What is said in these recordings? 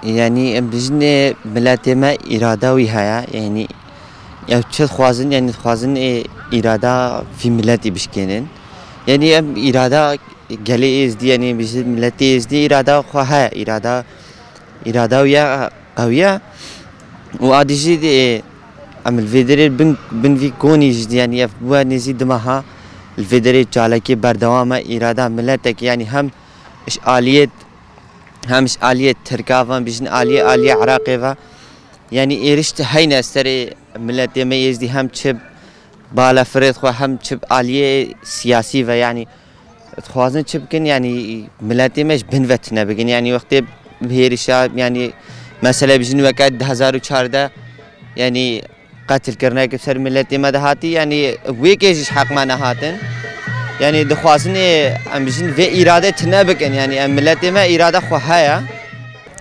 يعني بجنة ملاتي ما إرادة وياها يعني شد خوازن يعني خوازن إرادة في ملاتي بشكنن يعني إرادة قلي إزدي يعني بجد ملاتي إزدي إرادة خوها إرادة ويا قوية وأديجي أم الفيدري بن في كوني جد يعني أفبوا نزيد معها الفيدري على كي بردوامة إرادة ملاتك يعني هم إش آلية همش آلية تركافا بيجن آلية عراقية يعني إيرشت هينا استري ملتي ما يزدي هم تشب بالا فريد خو هم تشب آلية سياسية يعني تخوازن تشب كن يعني ملتي مش بنفتنا بكن يعني وقت بهيرشا يعني مثلا بيجن وقت 2014 يعني قتل كرنا كسر ملتي ما دهاتي يعني ويكيش حق ما نهاتن يعني دخوازني ام بجن في إرادة تنابكن يعني ملتي ما إرادة خوهايا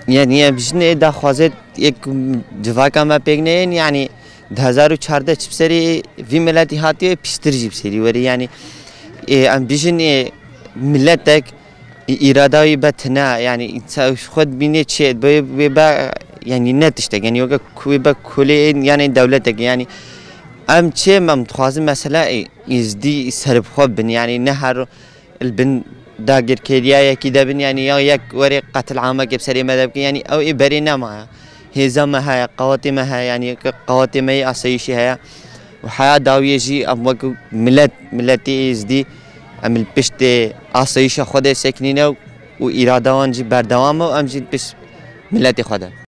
يعني بجن دخوازت یک جواکا ما بگنین يعني 2014 بسری في ملتي هاتي بيسترجي بسری وری يعني ام بجن ملتك إرادة بتنا يعني خود بینه چه با يعني نتشتك يعني وقت كويبا كلين يعني دولتك يعني ام چه مم تخازن مثلا يزدي سرب خوب يعني نهر البن داگر كيريا كده بن يعني يا ورق قتل عامة بسري مذهب يعني أو إبرينا معها هزامها قواتمها يعني قواتمها أسيشها وحياة داوية جي أمك ملتي إزدي أم البشت أسيش خده سكنينه وإرادة وانجي بردوامه أم جي بس ملتي خده